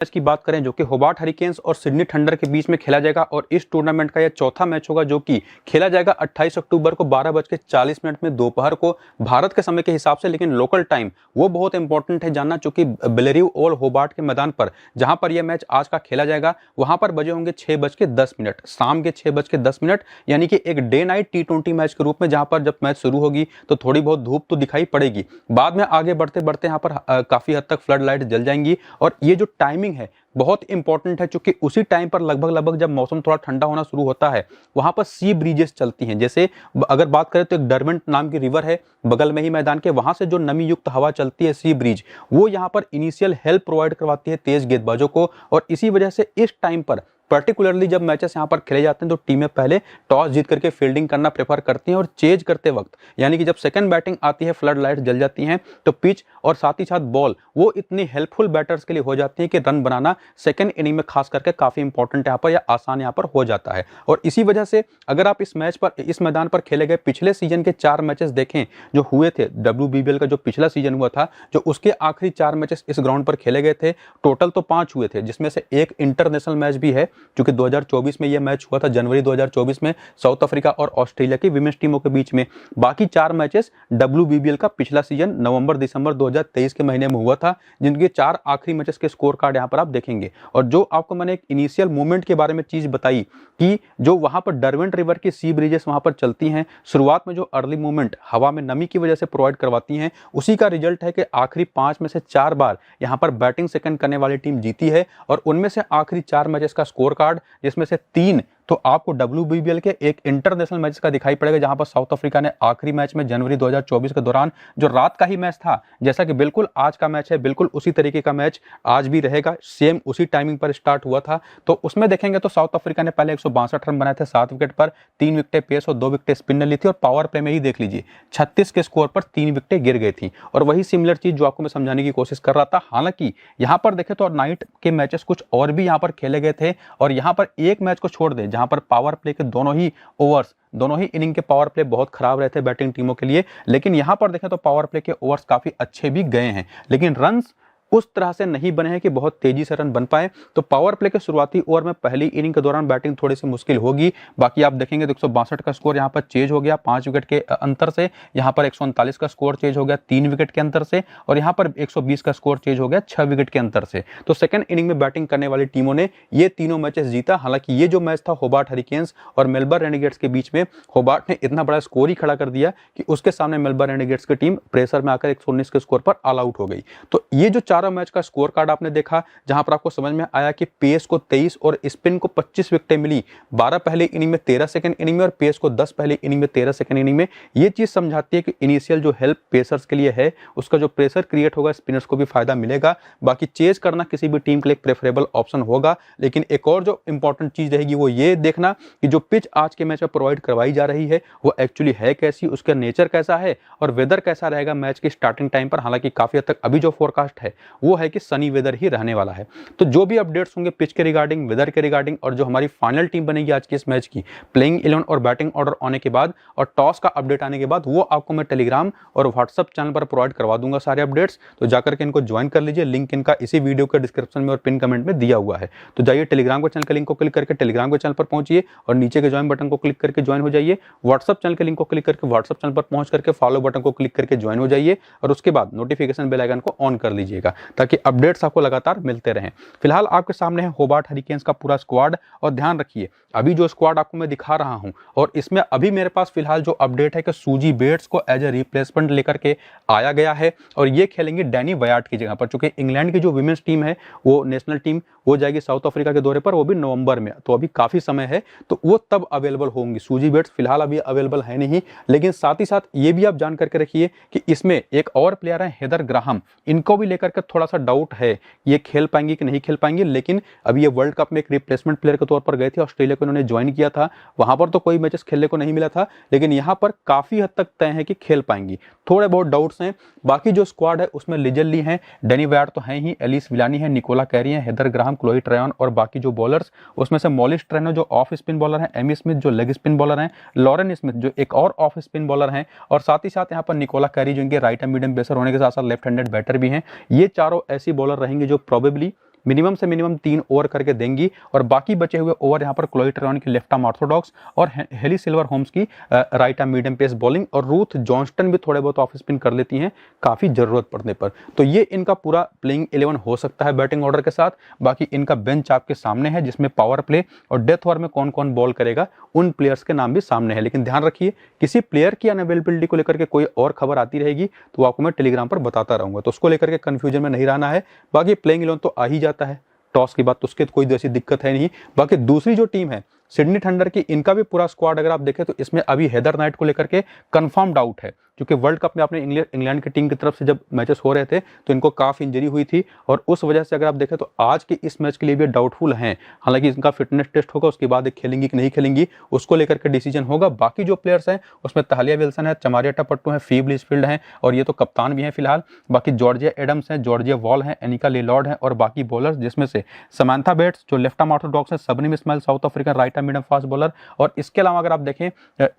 Match की बात करें जो कि होबार्ट हरिकेन्स और सिडनी थंडर के बीच में खेला जाएगा और इस टूर्नामेंट का यह चौथा मैच होगा जो कि खेला जाएगा 28 अक्टूबर को 12:40 में दोपहर को भारत के समय के हिसाब से। लेकिन लोकल टाइम वो बहुत इंपॉर्टेंट है जानना, चूंकि बेलेरियो ओवल होबार्ट के मैदान पर जहां पर यह मैच आज का खेला जाएगा वहां पर बजे होंगे 6:10 शाम के 6:10, यानी कि एक डे नाइट T20 मैच के रूप में, जहां पर जब मैच शुरू होगी तो थोड़ी बहुत धूप तो दिखाई पड़ेगी, बाद में आगे बढ़ते बढ़ते यहाँ पर काफी हद तक फ्लड लाइट जल जाएंगी। और ये जो टाइमिंग है बहुत इंपॉर्टेंट है, क्योंकि उसी टाइम पर लगभग जब मौसम थोड़ा ठंडा होना शुरू होता है वहां पर सी ब्रीजेस चलती हैं। जैसे अगर बात करें तो एक डरवेंट नाम की रिवर है बगल में ही मैदान के, वहां से जो नमी युक्त हवा चलती है सी ब्रीज, वो यहां पर इनिशियल हेल्प प्रोवाइड करवाती है तेज गेंदबाजों को। और इसी वजह से इस टाइम पर पर्टिकुलरली जब मैचेस यहाँ पर खेले जाते हैं तो टीमें पहले टॉस जीत करके फील्डिंग करना प्रेफर करती हैं, और चेज करते वक्त यानी कि जब सेकंड बैटिंग आती है फ्लड लाइट जल जाती हैं, तो पिच और साथ ही साथ बॉल वो इतनी हेल्पफुल बैटर्स के लिए हो जाती है कि रन बनाना सेकंड इनिंग में खास करके काफी इंपॉर्टेंट यहाँ पर या आसान यहाँ पर हो जाता है। और इसी वजह से अगर आप इस मैदान पर खेले गए पिछले सीजन के 4 मैचेस देखें जो हुए थे, WBBL का जो पिछला सीजन हुआ था, जो उसके आखिरी 4 मैचेस इस ग्राउंड पर खेले गए थे, टोटल तो 5 हुए थे, जिसमें से एक इंटरनेशनल मैच भी है क्योंकि 2024 में यह मैच हुआ था, जनवरी 2024 में साउथ अफ्रीका और ऑस्ट्रेलिया की विमेंस टीमों के बीच में। बाकी 4 मैचेस WBBL का पिछला सीजन नवंबर-दिसंबर 2023 के महीने में हुआ था, जिनके 4 आखिरी मैचेस के स्कोर कार्ड यहां पर आप देखेंगे। और जो आपको मैंने एक इनिशियल मूवमेंट के बारे में चीज बताई कि जो वहां पर डरवेंट रिवर की सी ब्रिजेस वहां पर चलती हैं, शुरुआत में जो अर्ली मूवमेंट हवा में नमी की वजह से प्रोवाइड करवाती हैं, उसी का रिजल्ट है कि आखिरी 5 में से 4 बार यहां पर बैटिंग सेकंड करने वाली टीम जीती है। और उनमें से आखिरी 4 मैचेस का स्कोर कार्ड, जिसमें से 3 तो आपको WBBL के एक इंटरनेशनल मैच का दिखाई पड़ेगा, जहां पर साउथ अफ्रीका ने आखिरी मैच में जनवरी 2024 के दौरान जो रात का ही मैच था, जैसा कि बिल्कुल आज का मैच है, बिल्कुल उसी तरीके का मैच आज भी रहेगा, सेम उसी टाइमिंग पर स्टार्ट हुआ था। तो उसमें देखेंगे तो साउथ अफ्रीका ने पहले 162 रन बनाए थे 7 विकेट पर, 3 विकेटें पेस और 2 विकेटें स्पिन ने ली थी। और पावर प्ले में ही देख लीजिए 36 के स्कोर पर 3 विकेटें गिर गई थी। और वही सिमिलर चीज जो आपको मैं समझाने की कोशिश कर रहा था। हालांकि यहां पर देखें तो नाइट के मैचेस कुछ और भी यहां पर खेले गए थे, और यहां पर एक मैच को छोड़ दें जहां पर पावर प्ले के दोनों ही इनिंग के पावर प्ले बहुत खराब रहे थे बैटिंग टीमों के लिए, लेकिन यहां पर देखें तो पावर प्ले के ओवर्स काफी अच्छे भी गए हैं, लेकिन रन्स उस तरह से नहीं बने हैं कि बहुत तेजी से रन बन पाए। तो पावर प्ले के शुरुआती ओवर में पहली इनिंग के दौरान बैटिंग थोड़ी सी मुश्किल होगी। बाकी आप देखेंगे तो 162 का स्कोर यहां पर चेज हो गया 5 विकेट के अंतर से, यहां पर 139 का स्कोर चेज हो गया 3 विकेट के अंतर से, और यहां पर 120 का स्कोर चेज हो गया 6 विकेट के अंतर से। तो सेकंड इनिंग में बैटिंग करने वाली टीमों ने ये तीनों मैचेस जीता। हालांकि ये जो मैच था होबार्ट हरिकेन्स और मेलबर्न रेनेगेट्स के बीच में, होबार्ट ने इतना बड़ा स्कोर ही खड़ा कर दिया कि उसके सामने मेलबर्न रेनेगेट्स की टीम प्रेशर में आकर 119 के स्कोर पर ऑल आउट हो गई। तो ये जो चारों मैच का स्कोर कार्ड आपने देखा, जहां पर आपको समझ में आया कि पेस को 23 और स्पिन को 25 विकेटें मिली, 12 पहले इनिंग में 13 सेकंड इनिंग में, और पेस को 10 पहले इनिंग में 13 सेकंड इनिंग में। ये चीज समझाती है कि इनिशियल जो हेल्प पेसर्स के लिए है, उसका जो प्रेशर क्रिएट होगा स्पिनर्स को भी फायदा मिलेगा। बाकी चेज करना किसी भी टीम के लिए एक प्रेफरेबल ऑप्शन होगा। लेकिन एक और जो इंपॉर्टेंट चीज रहेगी वो ये देखना कि जो पिच आज के मैच में प्रोवाइड करवाई जा रही है वो एक्चुअली है कैसी, उसका नेचर कैसा है, और वेदर कैसा रहेगा मैच की स्टार्टिंग टाइम पर। हालांकि काफी हद तक अभी जो फोरकास्ट है वो है कि सनी वेदर ही रहने वाला है। तो जो भी अपडेट्स होंगे पिच के रिगार्डिंग, वेदर के रिगार्डिंग, और जो हमारी फाइनल टीम बनेगी आज के इस मैच की, प्लेइंग 11 और बैटिंग ऑर्डर आने के बाद और टॉस का अपडेट आने के बाद, वो आपको मैं टेलीग्राम और व्हाट्सएप चैनल पर प्रोवाइड करवा दूंगा सारे अपडेट्स। तो जाकर के इनको ज्वाइन कर लीजिए, लिंक इनका इसी वीडियो के डिस्क्रिप्शन में और पिन कमेंट में दिया हुआ है। तो जाइए टेलीग्राम के चैनल के लिंक को क्लिक करके टेलीग्राम के चैनल पर पहुंचिए और नीचे के ज्वाइन बटन को क्लिक करके ज्वाइन हो जाइए। व्हाट्सएप चैनल के लिंक को क्लिक करके व्हाट्सएप चैनल पर पहुंच करके फॉलो बटन को क्लिक करके ज्वाइन हो जाइए, और उसके बाद नोटिफिकेशन बेल आइकन को ऑन कर लीजिएगा ताकि अपडेट्स आपको लगातार मिलते रहें। फिलहाल आपके सामने है होबार्ट हरिकेन्स का पूरा स्क्वाड, और ध्यान रखिए अभी जो स्क्वाड आपको मैं दिखा रहा हूं, और इसमें अभी मेरे पास फिलहाल जो अपडेट है कि सूजी बेट्स को एज ए रिप्लेसमेंट लेकर के आया गया है, और ये खेलेंगे डैनी वयाट की जगह पर। चूंकि इंग्लैंड की जो विमेंस टीम है वो नेशनल टीम वो जाएगी साउथ अफ्रीका के दौरे पर, वो भी नवंबर में, तो अभी काफी समय है, तो वो तब अवेलेबल होंगी। सूजी बेट्स फिलहाल अभी अवेलेबल है नहीं, लेकिन साथ ही साथ ये भी आप जान करके रखिए कि इसमें एक और प्लेयर है हेदर ग्राहम, इनको भी लेकर के थोड़ा सा डाउट है ये खेल पाएंगे कि नहीं खेल पाएंगे। लेकिन अभी ये वर्ल्ड कप में एक रिप्लेसमेंट प्लेयर के तौर पर गए थे, ऑस्ट्रेलिया को इन्होंने ज्वाइन किया था, वहां पर तो कोई मैचेस खेलने को नहीं मिला था, लेकिन यहां पर काफी हद तक तय है कि खेल पाएंगी। थोड़े बहुत डाउट्स हैं। बाकी जो स्क्वाड है उसमें लिजल ली है, डेनी वयाट तो है ही, एलिस विलानी है, निकोला कैरी है, हेदर ग्राहम, क्लोई ट्रायन, और बाकी जो बॉलर्स उसमें से मॉलिस ट्रेनो जो ऑफ स्पिन बॉलर है, एमी स्मिथ जो लेग स्पिन बॉलर है, लॉरेन स्मिथ जो एक और ऑफ स्पिन बॉलर है, और साथ ही साथ यहाँ पर निकोला कैरी जो इनके राइट हैंड मीडियम पेसर होने के साथ साथ लेफ्ट हैंडेड बैटर भी हैं। ये चारों ऐसी बॉलर रहेंगे जो प्रोबेबली मिनिमम से मिनिमम 3 ओवर करके देंगी और बाकी बचे हुए ओवर यहाँ पर क्लोई ट्रेवन की लेफ्ट आर्म ऑर्थोडॉक्स और हेली सिल्वर होम्स की right arm medium pace bowling और रूथ जॉन्स्टन भी थोड़े बहुत ऑफ स्पिन कर लेती हैं काफ़ी ज़रूरत पड़ने पर। तो ये इनका पूरा प्लेइंग 11 हो सकता है बैटिंग ऑर्डर के साथ। बाकी इनका बेंच आपके सामने है जिसमें पावर प्ले और डेथ ओवर में कौन कौन बॉल करेगा उन प्लेयर्स के नाम भी सामने है। लेकिन ध्यान रखिए किसी प्लेयर की अनअवेलेबिलिटी को लेकर के कोई और खबर आती रहेगी तो आपको मैं टेलीग्राम पर बताता रहूंगा, तो उसको लेकर के कंफ्यूजन में नहीं रहना है। बाकी प्लेइंग 11 तो आ ही जाता है, टॉस की बात तो उसके कोई ऐसी दिक्कत है नहीं। बाकी दूसरी जो टीम है सिडनी थंडर की, इनका भी पूरा स्क्वाड अगर आप देखें तो इसमें अभी हेदर नाइट को लेकर के कंफर्म डाउट है क्योंकि वर्ल्ड कप में आपने इंग्लैंड की टीम की तरफ से जब मैचेस हो रहे थे तो इनको काफ इंजरी हुई थी और उस वजह से अगर आप देखें तो आज के इस मैच के लिए भी डाउटफुल हैं। हालांकि इनका फिटनेस टेस्ट होगा, उसके बाद खेलेंगी कि नहीं खेलेंगी उसको लेकर के डिसीजन होगा। बाकी जो प्लेयर्स हैं उसमें तालिया विल्सन है, चमारिया टपट्टू है, फीब लिचफील्ड हैं और ये तो कप्तान भी हैं फिलहाल। बाकी जॉर्जिया एडम्स हैं, जॉर्जिया वॉल हैं, एनिका लिलॉर्ड हैं और बाकी बॉलर्स जिसमें से समांथा बेट्स जो लेफ्ट आर्म ऑर्थोडॉक्स है, Shabnim Ismail South African right arm medium fast bowler. और इसके अलावा अगर आप देखें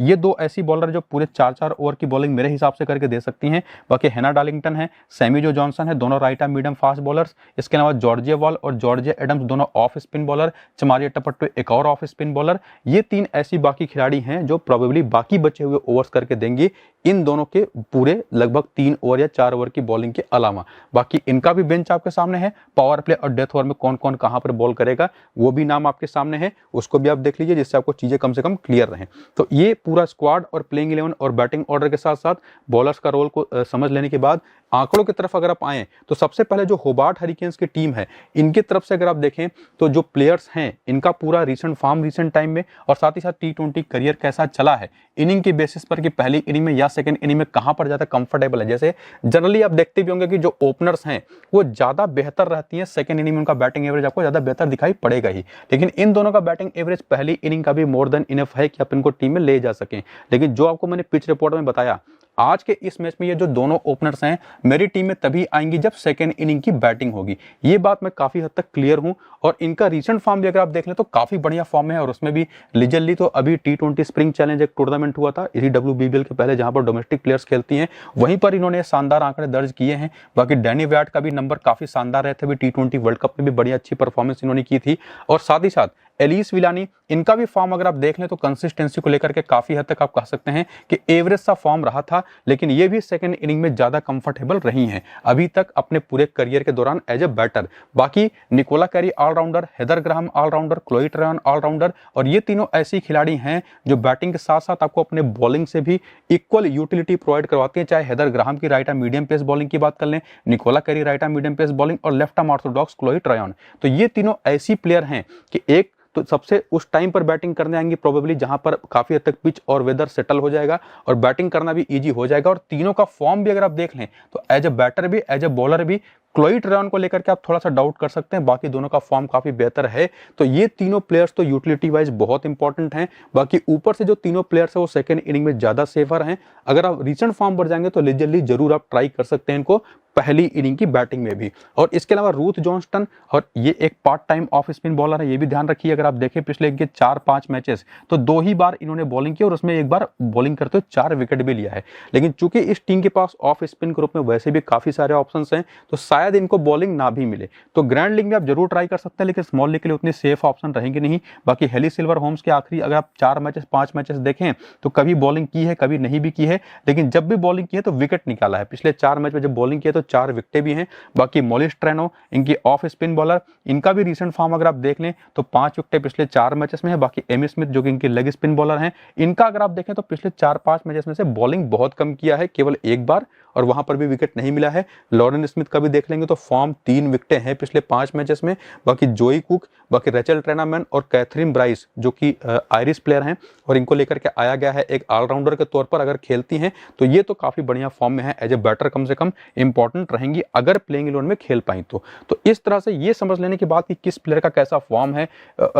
ये दो ऐसी बॉलर जो पूरे 4-4 ओवर की बॉलिंग मेरे हिसाब से करके दे सकती हैं। बाकी हेना डार्लिंगटन है, सैमी जो जॉनसन है, दोनों right arm medium fast bowlers. इसके अलावा जॉर्जिया वॉल और जॉर्जिया एडम्स दोनों ऑफ स्पिन बॉलर, चमारिया टपट्टू एक और ऑफ स्पिन बॉलर। ये 3 ऐसी बाकी खिलाड़ी हैं जो प्रोबेबली बाकी बचे हुए ओवर्स करके देंगे इन दोनों के पूरे लगभग 3 ओवर या 4 ओवर की बॉलिंग के अलावा। बाकी इनका भी बेंच आपके सामने है, पावर प्ले और डेथ ओवर में कौन कौन कहां पर बॉल करेगा वो भी नाम आपके सामने है, उसको भी आप देख लीजिए जिससे आपको चीजें कम से कम क्लियर रहें। तो ये पूरा स्क्वाड और प्लेइंग 11 और बैटिंग ऑर्डर के साथ साथ बॉलर्स का रोल को समझ लेने के बाद आंकड़ों की तरफ अगर आप आएं तो सबसे पहले जो होबार्ट हरिकेन्स की टीम है इनकी तरफ से अगर आप देखें तो जो प्लेयर्स हैं इनका पूरा रीसेंट फॉर्म रीसेंट टाइम में और साथ ही साथ T20 करियर कैसा चला है इनिंग के बेसिस पर कि पहली इनिंग में या सेकंड इनिंग में कहां पर ज्यादा कंफर्टेबल है। जैसे जनरली आप देखते भी होंगे कि जो ओपनर्स हैं वो ज्यादा बेहतर रहती हैं, सेकंड इनिंग में उनका बैटिंग एवरेज आपको ज्यादा बेहतर दिखाई पड़ेगा ही। लेकिन इन दोनों का बैटिंग एवरेज पहली इनिंग का भी मोर देन इनफ है कि आप इनको टीम में ले जा सकें। लेकिन जो आपको मैंने पिच रिपोर्ट में बताया आज के इस मैच में ये जो दोनों ओपनर्स हैं मेरी टीम में तभी आएंगी जब सेकेंड इनिंग की बैटिंग होगी। ये बात मैं काफी हद तक क्लियर हूं और इनका रीसेंट फॉर्म भी अगर आप देख लें तो काफी बढ़िया फॉर्म है और उसमें भी लीजरली तो अभी T20 स्प्रिंग चैलेंज एक टूर्नामेंट हुआ था इसी WBBL के पहले जहां पर डोमेस्टिक प्लेयर्स खेलती हैं वहीं पर इन्होंने शानदार आंकड़े दर्ज किए हैं। बाकी डैनी वैट का भी नंबर काफी शानदार रहे थे, अभी T20 वर्ल्ड कप में भी बड़ी अच्छी परफॉर्मेंस इन्होंने की थी। और साथ ही साथ एलिस विलानी इनका भी फॉर्म अगर आप देख लें तो कंसिस्टेंसी को लेकर के काफी हद तक आप कह सकते हैं कि एवरेज सा फॉर्म रहा था, लेकिन ये भी सेकंड इनिंग में ज्यादा कंफर्टेबल रही हैं अभी तक अपने पूरे करियर के दौरान एज ए बैटर। बाकी Nicola Carey all rounder, Heather Graham all rounder, Chloe Tryon all rounder और ये तीनों ऐसी खिलाड़ी हैं जो बैटिंग के साथ साथ आपको अपने बॉलिंग से भी इक्वल यूटिलिटी प्रोवाइड करवाती हैं। चाहे हेदर ग्राहम की right arm medium pace bowling की बात कर लें, Nicola Carey right arm medium pace bowling और left arm orthodox Chloe Tryon, तो ये तीनों ऐसी प्लेयर हैं कि एक तो सबसे उस टाइम पर बैटिंग करने आएंगे प्रोबेबली जहां पर काफी हद तक पिच और वेदर सेटल हो जाएगा और बैटिंग करना भी इजी हो जाएगा। और तीनों का फॉर्म भी अगर आप देख लें तो एज ए बैटर भी एज ए बॉलर भी क्लोई ट्रेवन को लेकर के आप थोड़ा सा डाउट कर सकते हैं, बाकी दोनों का फॉर्म काफी बेहतर है। तो ये तीनों प्लेयर्स तो यूटिलिटी वाइज बहुत इंपॉर्टेंट हैं। बाकी ऊपर से जो तीनों प्लेयर्स है वो सेकंड इनिंग में ज्यादा सेफर हैं। अगर आप रीसेंट फॉर्म पर जाएंगे तो लिजरली जरूर आप ट्राई कर सकते हैं इनको पहली इनिंग की बैटिंग में भी। और इसके अलावा रूथ जॉन्स्टन और ये एक part time off spin bowler है, ये भी ध्यान रखिए। अगर आप देखें पिछले इनके 4-5 मैचेस तो 2 ही बार इन्होंने बॉलिंग की और उसमें एक बार बॉलिंग करते हुए 4 विकेट भी लिया है। लेकिन चूंकि इस टीम के पास ऑफ स्पिन ग्रुप में वैसे भी काफी सारे ऑप्शंस हैं तो शायद इनको बॉलिंग ना भी मिले। तो ग्रैंड लीग में आप जरूर ट्राई कर सकते हैं, लेकिन स्मॉल लीग के लिए उतनी सेफ ऑप्शन रहेंगे नहीं। बाकी हेली सिल्वर होम्स के आखिरी अगर आप 4 मैचेस 5 मैचेस देखें तो कभी बॉलिंग की है कभी नहीं भी की है, लेकिन जब भी बॉलिंग की है तो विकेट निकाला है। पिछले 4 मैच में जब बॉलिंग की है तो 4 विकेटें भी हैं। बाकी मोलिस ट्रेनो इनकी ऑफ स्पिन बॉलर, इनका भी रीसेंट फॉर्म अगर आप देख लें तो 5 विकेटें पिछले 4 मैचेस में है। बाकी एमी स्मिथ जो कि इनके लेग स्पिन बॉलर हैं, इनका अगर आप देखें तो पिछले 4-5 मैचेस में से बॉलिंग बहुत कम किया है, केवल एक बार और वहां पर भी विकेट नहीं मिला है। लॉरेन स्मिथ का भी देख लेंगे तो फॉर्म 3 विकेटें हैं पिछले 5 मैचेस में। बाकी जोई कुक, बाकी रेचल ट्रेनामैन और कैथरीन ब्राइस जो कि आयरिश प्लेयर हैं और इनको लेकर के आया गया है एक ऑलराउंडर के तौर पर। अगर खेलती हैं तो ये तो काफी बढ़िया फॉर्म में है, एज ए बैटर कम से कम इंपॉर्टेंट रहेंगी अगर प्लेइंग 11 में खेल पाई तो। इस तरह से ये समझ लेने के बाद कि किस प्लेयर का कैसा फॉर्म है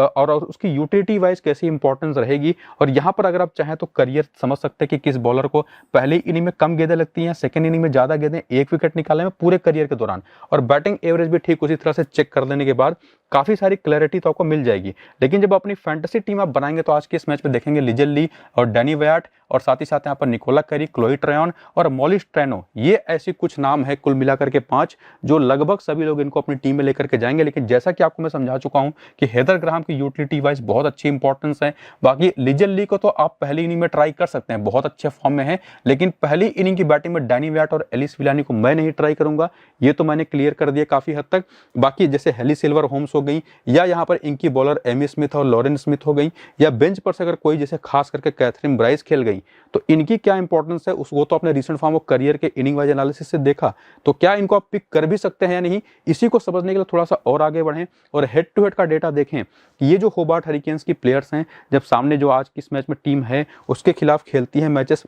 और उसकी यूटिलिटी वाइज कैसी इंपॉर्टेंस रहेगी। और यहाँ पर अगर आप चाहें तो करियर समझ सकते हैं कि किस बॉलर को पहले इनिंग में कम गेंदें लगती हैं, सेकंड इनिंग में ज्यादा गेंदें, 1 विकेट निकालने में पूरे करियर के दौरान, और बैटिंग एवरेज भी ठीक उसी तरह से चेक कर लेने के बाद काफ़ी सारी क्लैरिटी तो आपको मिल जाएगी। लेकिन जब अपनी फैंटेसी टीम आप बनाएंगे तो आज के इस मैच में देखेंगे लिजल ली और डैनी व्याट और साथ ही साथ यहाँ पर निकोला कैरी, क्लोई ट्रेयन और मॉलिस ट्रेनो, ये ऐसी कुछ नाम है कुल मिलाकर के 5 जो लगभग सभी लोग इनको अपनी टीम में लेकर के जाएंगे। लेकिन जैसा कि आपको मैं समझा चुका हूं कि हेदर ग्राहम की यूटिलिटी वाइज बहुत अच्छी इंपॉर्टेंस है। बाकी लिजल ली को तो आप पहली इनिंग में ट्राई कर सकते हैं, बहुत अच्छे फॉर्म में है, लेकिन पहली इनिंग की बैटिंग में डैनी व्याट और एलिस विलानी को मैं नहीं ट्राई करूंगा, ये तो मैंने क्लियर कर दिया काफी हद तक। बाकी जैसे हेली सिल्वर होम्स हो गई या यहाँ पर इनकी बॉलर एमी स्मिथ और लॉरेन स्मिथ हो गई, या बेंच पर से अगर कोई जैसे खास करके कैथरीन ब्राइस खेल गई, तो इनकी क्या इंपॉर्टेंस है वो तो अपने रिसेंट फॉर्म और करियर के इनिंग वाइज एनालिसिस से देखा। तो क्या इनको आप पिक कर भी सकते हैं या नहीं, इसी को समझने के लिए थोड़ा सा और आगे बढ़ें और हेड टू हेड का डेटा देखें कि ये जो होबार्ट हरिकेन्स की प्लेयर्स हैं, जब सामने जो आज की इस मैच में टीम है उसके खिलाफ खेलती है मैचेस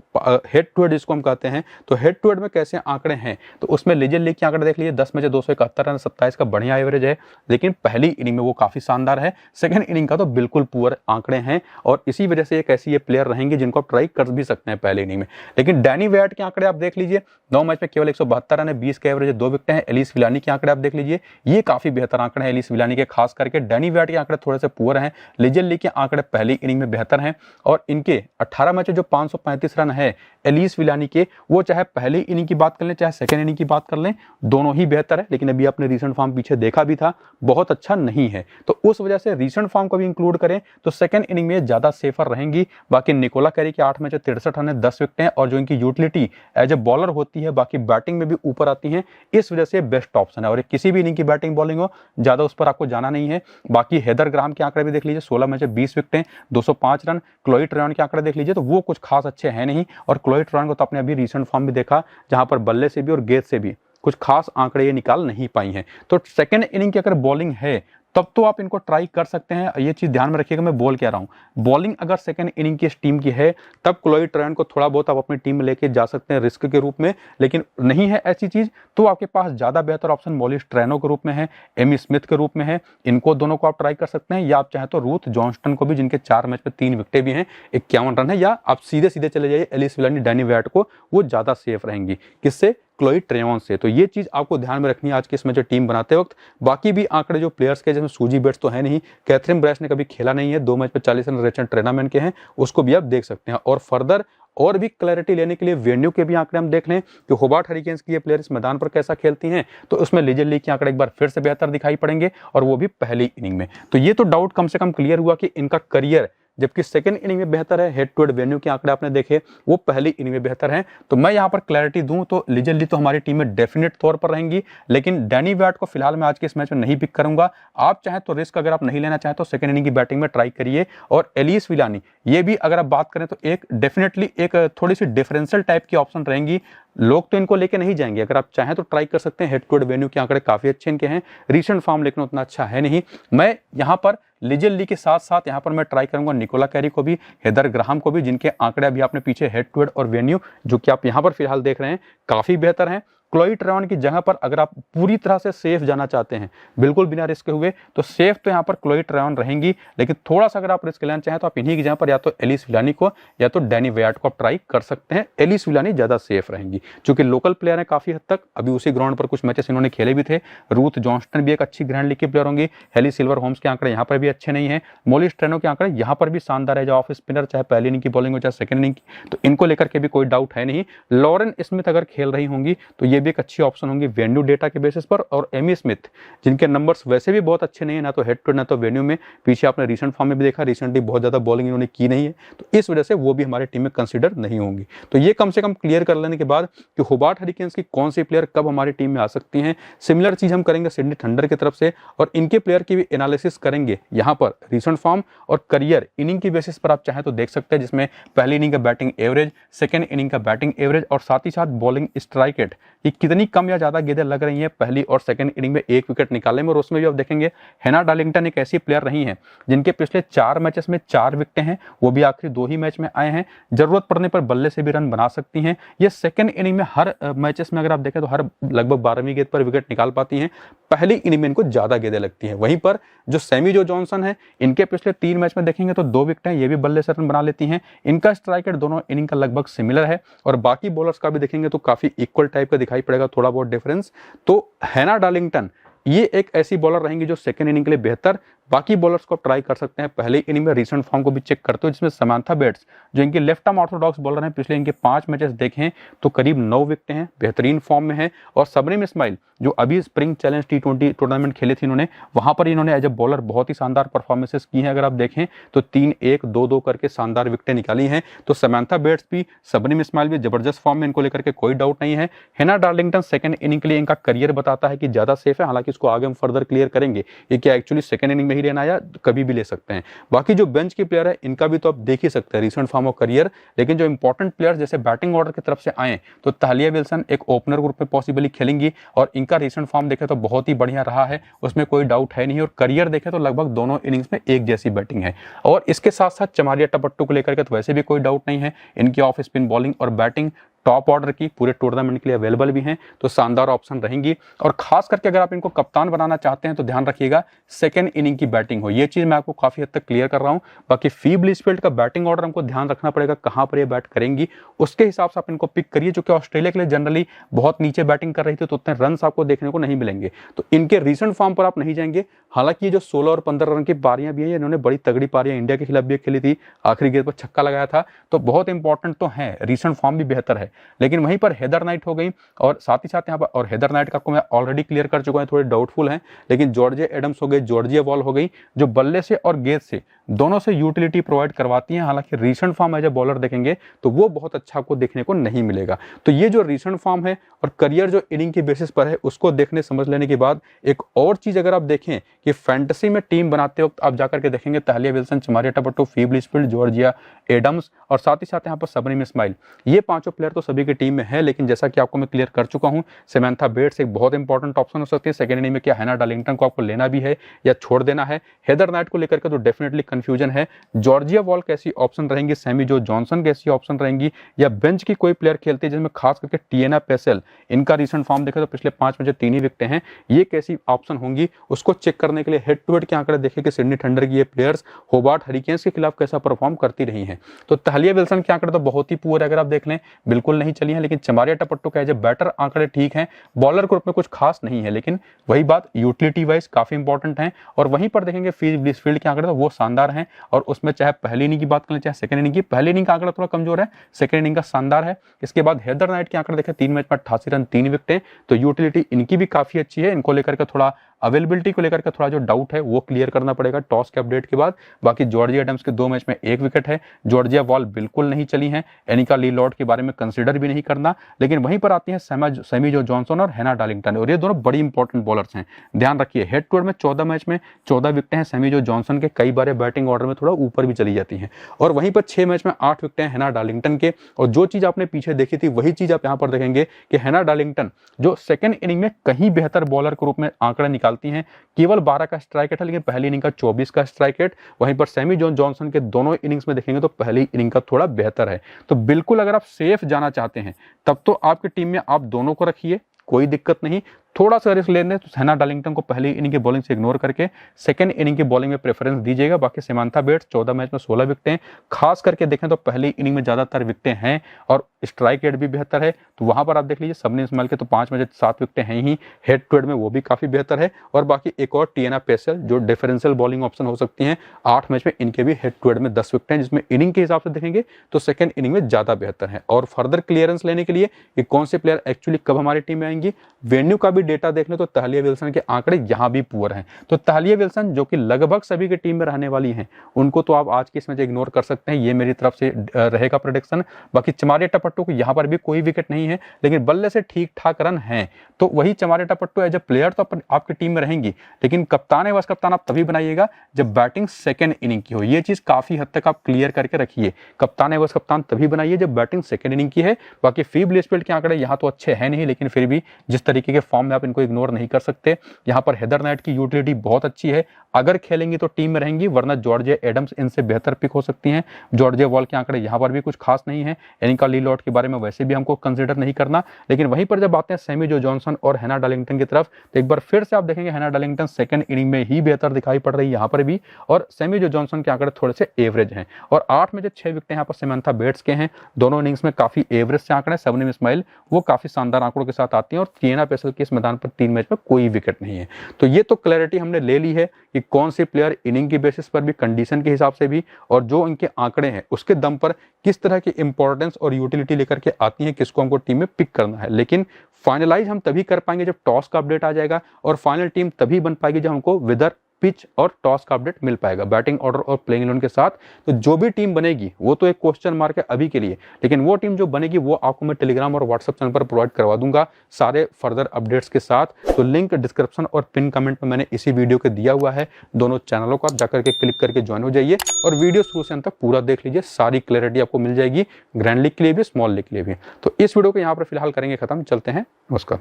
हेड टू हेड जिसको हम कहते हैं, तो हेड टू हेड में कैसे आंकड़े हैं, तो उसमें लिजल लीग के आंकड़े देख लीजिए। 10 मैच 271 रन, 27 का बढ़िया एवरेज है, लेकिन पहली इनिंग में वो काफी शानदार है, सेकंड इनिंग का तो बिल्कुल पुअर आंकड़े हैं, और इसी वजह से एक ऐसी ये प्लेयर रहेंगे जिनको आप ट्राई कर भी सकते हैं पहले इनिंग में। लेकिन डैनी व्याट के आंकड़े आप देख लीजिए, 9 मैच में केवल 172 रन है, 20 का एवरेज है, 2 विकेट हैं। एलिस विलानी के आंकड़े आप देख लीजिए, ये काफी बेहतर आंकड़े हैं एलिस विलानी के, खास करके डैनी व्याट के आंकड़े थोड़े से पुअर हैं, लिजल ली के आंकड़े पहली इनिंग में बेहतर हैं, और इनके 18 मैच जो 535 रन है एलिस विलानी के, वो चाहे पहली इनिंग की बात कर लें चाहे सेकंड इनिंग की बात कर लें, दोनों ही बेहतर है। लेकिन अभी आपने रीसेंट फॉर्म पीछे देखा भी था, बहुत अच्छा नहीं है, तो उस वजह से रीसेंट फॉर्म को भी इंक्लूड करें तो सेकंड इनिंग में ज्यादा सेफर रहेंगी। बाकी निकोला कैरी के 8 मैच 63 रन है, 10 विकेट हैं, और जो इनकी यूटिलिटी एज ए बॉलर होती है बाकी बैटिंग में भी ऊपर आती है, इस वजह से बेस्ट ऑप्शन है। और किसी भी इनिंग की बैटिंग बॉलिंग हो, ज्यादा उस पर आपको जाना नहीं है। बाकी हेदर ग्राहम के आंकड़े भी देख लीजिए, 16 मैच 20 विकेट हैं, 205 रन। क्लोई ट्रेयन के आंकड़े देख लीजिए तो वो कुछ खास अच्छे हैं नहीं, और क्लोई ट्रेयन को तो आपने अभी रीसेंट फॉर्म भी देखा जहां पर बल्ले से भी और गेंद से भी कुछ खास आंकड़े ये निकाल नहीं पाई हैं। तो सेकंड इनिंग की अगर बॉलिंग है तब तो आप इनको ट्राई कर सकते हैं। ये चीज ध्यान में रखिएगा, मैं बोल क्या रहा हूं, बॉलिंग अगर सेकंड इनिंग की इस टीम की है तब क्लोई ट्रेयन को थोड़ा बहुत आप अपनी टीम में लेके जा सकते हैं रिस्क के रूप में। लेकिन नहीं है ऐसी चीज तो आपके पास ज्यादा बेहतर ऑप्शन मॉलिस ट्रेनो के रूप में है, एमी स्मिथ के रूप में है, इनको दोनों को आप ट्राई कर सकते हैं, या आप चाहे तो रूथ जॉनस्टन को भी, जिनके 4 मैच में 3 विकेटें भी हैं, 51 रन है, या आप सीधे सीधे चले जाइए एलिस विलानी, डैनी व्याट को, वो ज्यादा सेफ रहेंगी। किससे? क्लोई ट्रेयन से। तो ये चीज आपको ध्यान में रखनी है आज के इस मैच टीम बनाते वक्त। बाकी भी आंकड़े जो प्लेयर्स के, जिसमें सूजी बेट्स तो है नहीं, कैथरीन ब्राइस ने कभी खेला नहीं है, 2 मैच पे 40 रन रेचन टूर्नामेंट के हैं, उसको भी आप देख सकते हैं। और फर्दर और भी क्लैरिटी लेने के लिए वेन्यू के भी आंकड़े हम देख लें कि होबार्ट हरिकेन्स की ये प्लेयर इस मैदान पर कैसा खेलती हैं, तो उसमें लिजल लीग के आंकड़े एक बार फिर से बेहतर दिखाई पड़ेंगे, और वो भी पहली इनिंग में। तो ये तो डाउट कम से कम क्लियर हुआ कि इनका करियर जबकि सेकंड इनिंग में बेहतर है, हेड टू हेड वेन्यू के आंकड़े आपने देखे वो पहली इनिंग में बेहतर है। तो मैं यहां पर क्लैरिटी दूं तो लिजल ली तो हमारी टीम में डेफिनेट तौर पर रहेंगी, लेकिन डैनी व्याट को फिलहाल मैं आज के इस मैच में नहीं पिक करूंगा। आप चाहें तो रिस्क अगर आप नहीं लेना चाहें तो सेकंड इनिंग की बैटिंग में ट्राई करिए। और एलिस विलानी, ये भी अगर आप बात करें तो एक डेफिनेटली एक थोड़ी सी डिफरेंशियल टाइप की ऑप्शन रहेंगी, लोग तो इनको लेके नहीं जाएंगे, अगर आप चाहें तो ट्राई कर सकते हैं। हेड टू हेड वेन्यू के आंकड़े काफी अच्छे इनके हैं, रीसेंट फॉर्म लेकिन उतना अच्छा है नहीं। मैं यहां पर लिजल ली के साथ साथ यहां पर मैं ट्राई करूंगा निकोला कैरी को भी, हेदर ग्राहम को भी, जिनके आंकड़े अभी आपने पीछे हेड टू हेड और वेन्यू जो कि आप यहां पर फिलहाल देख रहे हैं काफी बेहतर हैं। क्लोई ट्रेयन की जगह पर अगर आप पूरी तरह से सेफ जाना चाहते हैं, बिल्कुल बिना रिस्क हुए, तो सेफ तो यहाँ पर क्लोई ट्रेयन रहेंगी, लेकिन थोड़ा सा अगर आप रिस्क लेना चाहें तो आप इन्हीं की जगह पर या तो एलिस विलानी को या तो डैनी व्याट को आप ट्राई कर सकते हैं। एलिस विलानी ज्यादा सेफ रहेंगी क्योंकि लोकल प्लेयर है काफी हद तक, अभी उसी ग्राउंड पर कुछ मैचेस इन्होंने खेले भी थे। रूथ जॉनस्टन भी एक अच्छी ग्रैंड लीग की प्लेयर होंगी, हेली सिल्वर होम्स के आंकड़े यहाँ पर भी अच्छे नहीं है, मॉलिस ट्रेनो के आंकड़े यहाँ पर भी शानदार है, जो ऑफ स्पिनर चाहे पहली इनिंग की बॉलिंग हो चाहे सेकंड इनिंग की, तो इनको लेकर के भी कोई डाउट है नहीं। लॉरेन स्मिथ अगर खेल रही होंगी तो ये भी एक अच्छी ऑप्शन होंगी वेन्यू डेटा के बेसिस पर। और एमी स्मिथ जिनके नंबर्स वैसे भी बहुत अच्छे नहीं है, ना तो हेड टू ना तो वेन्यू में, पीछे आपने रिसेंट फॉर्म में भी देखा रिसेंटली बहुत ज्यादा बॉलिंग इन्होंने की नहीं है, तो इस वजह से वो भी हमारी टीम में कंसीडर नहीं होंगी। तो ये कम से कम क्लियर कर लेने के बाद कि होबार्ट हरिकेन्स की कौन सी प्लेयर कब हमारी टीम में आ सकती हैं, सिमिलर चीज हम करेंगे सिडनी थंडर की तरफ से, और इनके प्लेयर की भी एनालिसिस करेंगे यहाँ पर रिसेंट फॉर्म और करियर इनिंग की बेसिस पर आप चाहें तो देख सकते हैं, जिसमें पहली इनिंग का बैटिंग एवरेज, सेकंड इनिंग का बैटिंग एवरेज, और साथ ही साथ बॉलिंग स्ट्राइक रेट ये कितनी कम या ज्यादा गेंदें लग रही हैं पहली और सेकंड इनिंग में 1 विकेट निकालने में। और उसमें भी आप देखेंगे हेना डार्लिंगटन एक ऐसी प्लेयर रही हैं जिनके पिछले 4 मैचेस में 4 विकेटें हैं, वो भी आखिरी 2 ही मैच में आए हैं, जरूरत पड़ने पर बल्ले से भी रन बना सकती हैं। ये सेकंड इनिंग में हर मैचेस में अगर आप देखें तो हर लगभग 12वीं गेंद पर विकेट निकाल पाती हैं, पहली इनिंग में इनको ज्यादा गेंदें लगती हैं। वहीं पर जो सैमी जो जॉनसन है, इनके पिछले 3 मैच में देखेंगे तो 2 विकेट हैं, ये भी बल्ले से रन बना लेती हैं, इनका स्ट्राइक रेट दोनों इनिंग का लगभग सिमिलर है, और बाकी बॉलर्स का भी देखेंगे तो काफी इक्वल टाइप का दिखाई पड़ेगा, थोड़ा बहुत डिफरेंस। तो हेना डार्लिंगटन ये एक ऐसी बॉलर रहेंगी जो सेकंड इनिंग के लिए बेहतर, बाकी बॉलर्स को ट्राई कर सकते हैं पहले इनिंग में रिसेंट फॉर्म को भी चेक करते हो, जिसमें समांथा बेट्स जो इनके लेफ्ट आर्म ऑर्थोडॉक्स बॉलर हैं, पिछले इनके 5 मैचेस देखें तो करीब 9 विकेटें हैं, बेहतरीन फॉर्म में है। और सबरीम इस्माइल जो अभी स्प्रिंग चैलेंज T20 टूर्नामेंट खेले थे इन्होंने, वहां पर इन्होंने एज ए बॉलर बहुत ही शानदार परफॉर्मेंसेस की हैं। अगर आप देखें तो 3-1, 2-2 करके शानदार विकेटें निकाली हैं। तो समांथा बेट्स भी, सबरीम इस्माइल भी जबरदस्त फॉर्म में, इनको लेकर के कोई डाउट नहीं है। हेना डार्लिंगटन सेकंड इनिंग के लिए इनका करियर बताता है कि ज्यादा सेफ है, हालांकि इसको आगे हम फर्दर क्लियर करेंगे ये क्या एक्चुअली सेकंड इनिंग में ही लेना या कभी भी ले सकते हैं। बाकी जो बेंच के प्लेयर है इनका भी तो आप देख ही सकते हैं रिसेंट फॉर्म और करियर, लेकिन जो इंपॉर्टेंट प्लेयर जैसे बैटिंग ऑर्डर की तरफ से आए तो तालिया विल्सन एक ओपनर ग्रुप में पॉसिबली खेलेंगी और इनका रिसेंट फॉर्म देखें तो बहुत ही बढ़िया रहा है, उसमें कोई डाउट है नहीं। और करियर देखें तो लगभग दोनों इनिंग्स में एक जैसी बैटिंग है। और इसके साथ साथ चमारिया टपट्टू को लेकर के तो वैसे भी कोई डाउट नहीं है, इनकी ऑफ स्पिन बॉलिंग और बैटिंग टॉप ऑर्डर की पूरे टूर्नामेंट के लिए अवेलेबल भी हैं, तो शानदार ऑप्शन रहेंगी। और खास करके अगर आप इनको कप्तान बनाना चाहते हैं तो ध्यान रखिएगा सेकंड इनिंग की बैटिंग हो, ये चीज मैं आपको काफी हद तक क्लियर कर रहा हूं। बाकी फी ब्लिसफील्ड का बैटिंग ऑर्डर हमको ध्यान रखना पड़ेगा, कहां पर ये बैट करेंगी, उसके हिसाब से आप इनको पिक करिए। जो कि ऑस्ट्रेलिया के लिए जनरली बहुत नीचे बैटिंग कर रही थी तो उतने रन आपको देखने को नहीं मिलेंगे, तो इनके रिसेंट फॉर्म पर आप नहीं जाएंगे। हालांकि ये जो 16 और 15 रन की पारियां भी हैं, इन्होंने बड़ी तगड़ी पारियां इंडिया के खिलाफ भी खेली थी, आखिरी गेंद पर छक्का लगाया था, तो बहुत इंपॉर्टेंट तो है, रिसेंट फॉर्म भी बेहतर है। लेकिन वहीं पर हेदर नाइट हो गई और साथ ही साथ यहाँ पर, और हेदर नाइट का को मैं ऑलरेडी क्लियर कर चुका हूं, थोड़े डाउटफुल हैं, लेकिन जॉर्जिया एडम्स हो गई, जॉर्जिया वॉल हो गई, जो बल्ले से और गेंद से दोनों से यूटिलिटी प्रोवाइड करवाती हैं। हालांकि recent form as a bowler देखेंगे तो वो बहुत अच्छा आपको देखने को नहीं मिलेगा। तो ये जो रीसेंट फॉर्म है और करियर जो इनिंग के बेसिस पर है उसको देखने समझ लेने के बाद एक और चीज अगर आप देखें कि फैंटेसी में टीम बनाते वक्त आप जाकर के देखेंगे तालिया विल्सन, चमारिया टपट्टू, फी ब्लिसफील्ड, जॉर्जिया एडम्स और साथ ही साथ यहाँ पर सबरीम इस्माइल, ये पांचों प्लेयर तो सभी की टीम में है। लेकिन जैसा कि आपको मैं क्लियर कर चुका हूं, समांथा बेट्स एक बहुत इंपॉर्टेंट ऑप्शन हो सकती है सेकंड इनिंग में। क्या हेना डार्लिंगटन को आपको लेना भी है या छोड़ देना है? हेदर नाइट को लेकर के तो डेफिनेटली कंफ्यूजन है। जॉर्जिया वॉल कैसी ऑप्शन रहेंगी, सैमी जो जॉनसन कैसी ऑप्शन रहेंगी, या बेंच की कोई प्लेयर खेलती है जिसमें खास करके टिएना पेसेल, इनका रिसेंट फॉर्म देखें तो पिछले 5 मैच 3 ही विकेटें हैं, ये कैसी ऑप्शन होंगी उसको चेक करने के लिए हेड टू हेड के आंकड़े देखें कि सिडनी थंडर की ये प्लेयर्स होबार्ट हरिकेन्स के खिलाफ कैसा परफॉर्म करती रही हैं। तो तालिया विल्सन के आंकड़े तो बहुत ही पुअर है, अगर आप देख लें बिल्कुल नहीं चली हैं। लेकिन चमारिया टपट्टू का एज ए बैटर आंकड़े ठीक हैं, बॉलर ग्रुप में कुछ खास नहीं है, लेकिन वही बात यूटिलिटी वाइज काफी इंपॉर्टेंट है। और वहीं पर देखेंगे फी ब्लिसफील्ड के आंकड़े तो वो शानदार हैं, और उसमें चाहे पहली इनिंग की बात करें चाहे सेकंड इनिंग की, पहली इनिंग का आंकड़ा थोड़ा कमजोर है, सेकंड इनिंग का शानदार है। इसके बाद हेदर नाइट के आंकड़े देखें 3 मैच में 88 रन 3 विकेटें, तो यूटिलिटी इनकी भी काफी अच्छी है। इनको लेकर के थोड़ा अवेलेबिलिटी को लेकर के थोड़ा जो डाउट है वो क्लियर करना पड़ेगा टॉस के अपडेट के बाद। बाकी जॉर्जिया एडम्स के 2 मैच में 1 विकेट है, जॉर्जिया वॉल बिल्कुल नहीं चली है, एनिका ली लॉर्ड के बारे में कंसीडर भी नहीं करना। लेकिन वहीं पर आती है सैमी जो जॉनसन और हेना डार्लिंगटन, और ये दोनों बड़ी इंपॉर्टेंट बॉलर्स हैं, ध्यान रखिए। हेड टू हेड में 14 मैच में 14 विकेटें हैं सैमी जो जॉनसन के, कई बार बैटिंग ऑर्डर में थोड़ा ऊपर भी चली जाती हैं। और वहीं पर 6 मैच में 8 विकेटें हेना डार्लिंगटन के, और जो चीज आपने पीछे देखी थी वही चीज आप यहाँ पर देखेंगे कि हेना डार्लिंगटन जो सेकंड इनिंग में कहीं बेहतर बॉलर के रूप में आंकड़े निकालती हैं, केवल 12 का स्ट्राइक रेट है, लेकिन पहली इनिंग का 24 का स्ट्राइक रेट। वहीं पर सैमी जॉनसन के दोनों इनिंग्स में देखेंगे तो पहली इनिंग का थोड़ा बेहतर है। तो बिल्कुल अगर आप सेफ जाना चाहते हैं तब तो आपकी टीम में आप दोनों को रखिए, कोई दिक्कत नहीं। थोड़ा सा रिस्क लेने तो हेना डार्लिंगटन को पहली इनिंग की बॉलिंग से इग्नोर करके सेकंड इनिंग की बॉलिंग में प्रेफरेंस दीजिएगा। बाकी समांथा बेट्स 14 मैच में 16 विकेटें, खास करके देखें तो पहली इनिंग में ज्यादातर विकेटें हैं और स्ट्राइक रेट भी बेहतर है, तो वहां पर आप देख लीजिए। सबने इस्माइल के तो 5 मैच 7 विकेटें हैं ही, हेड टू हेड में वो भी काफी बेहतर है। और बाकी एक और टिएना पेसेल जो डिफरेंशियल बॉलिंग ऑप्शन हो सकती है, 8 मैच में इनके भी हेड टू हेड में 10 विकेटें, जिसमें इनिंग के हिसाब से देखेंगे तो सेकंड इनिंग में ज्यादा बेहतर है। और फर्दर क्लियरेंस लेने के लिए कि कौन से प्लेयर एक्चुअली कब हमारी टीम में आएंगी, वेन्यू का भी डेटा देख ले तो तालिया विल्सन के आंकड़े यहां भी पुअर हैं। तो तालिया विल्सन जो कि लगभग सभी की टीम में रहने वाली हैं, उनको तो आप आज के इस मैच इग्नोर कर सकते हैं, ये मेरी तरफ से रहेगा प्रेडिक्शन। बाकी चमारिया टपट्टू को यहां पर भी कोई विकेट नहीं है, लेकिन बल्ले से ठीक ठाक रन हैं, तो वही चमारिया टपट्टू एज ए प्लेयर तो आपकी टीम में रहेंगी, लेकिन कप्तान है, बस कप्तान आप तभी बनाइएगा जब बैटिंग सेकंड इनिंग की हो। ये चीज काफी हद तक आप क्लियर करके रखिए, कप्तान है बस कप्तान तभी बनाइए जब बैटिंग सेकंड इनिंग की है। बाकी फी ब्लिसफील्ड के आंकड़े यहाँ तो अच्छे हैं नहीं, लेकिन फिर भी जिस तरीके के फॉर्म में आप इनको इग्नोर नहीं कर सकते। यहाँ पर हेदर नाइट की यूटिलिटी बहुत अच्छी है, अगर खेलेंगी तो टीम में रहेंगी, वरना जॉर्जिया एडम्स इनसे बेहतर पिक हो सकती हैं। जॉर्जिया वॉल के आंकड़े यहाँ पर भी कुछ खास नहीं है, एनिका ली लॉर्ड के बारे में वैसे भी हमको कंसीडर नहीं करना। लेकिन वहीं पर जब आते हैं सैमी जो जॉनसन और हेना डार्लिंगटन की तरफ, तो एक बार फिर से आप देखेंगे हेना डार्लिंगटन सेकंड इनिंग में ही बेहतर दिखाई पड़ रही है यहाँ पर भी, और सैमी जो जॉनसन के आंकड़े थोड़े से एवरेज हैं। और 8 में जो 6 विकेट यहाँ पर समांथा बेट्स के हैं, दोनों इनिंग्स में काफी एवरेज से आंकड़े। सबरीम इस्माइल वो काफी शानदार आंकड़ों के साथ आती हैं, और टिएना पेसेल की इसमें मैदान पर 3 मैच में कोई विकेट नहीं है। तो ये तो क्लैरिटी हमने ले ली है कि कौन सी प्लेयर इनिंग की बेसिस पर भी, कंडीशन के हिसाब से भी, और जो इनके आंकड़े हैं उसके दम पर किस तरह की इंपॉर्टेंस और यूटिलिटी लेकर के आती है, किसको हमको टीम में पिक करना है। लेकिन फाइनलाइज हम तभी कर पाएंगे जब टॉस का अपडेट आ जाएगा, और फाइनल टीम तभी बन पाएगी जब हमको विदर पिच और टॉस का अपडेट मिल पाएगा बैटिंग ऑर्डर और प्लेइंग 11 के साथ। तो जो भी टीम बनेगी वो तो एक क्वेश्चन मार्क है अभी के लिए, लेकिन वो टीम जो बनेगी वो आपको मैं टेलीग्राम और व्हाट्सएप चैनल पर प्रोवाइड करवा दूंगा सारे फर्दर अपडेट्स के साथ। तो लिंक डिस्क्रिप्शन और पिन कमेंट में मैंने इसी वीडियो के दिया हुआ है, दोनों चैनलों को आप जाकर के क्लिक करके ज्वाइन हो जाइए और वीडियो शुरू से अंत तक पूरा देख लीजिए, सारी क्लैरिटी आपको मिल जाएगी, ग्रैंड लीग के लिए भी, स्मॉल लीग के लिए भी। तो इस वीडियो को यहाँ पर फिलहाल करेंगे खत्म, चलते हैं, नमस्कार।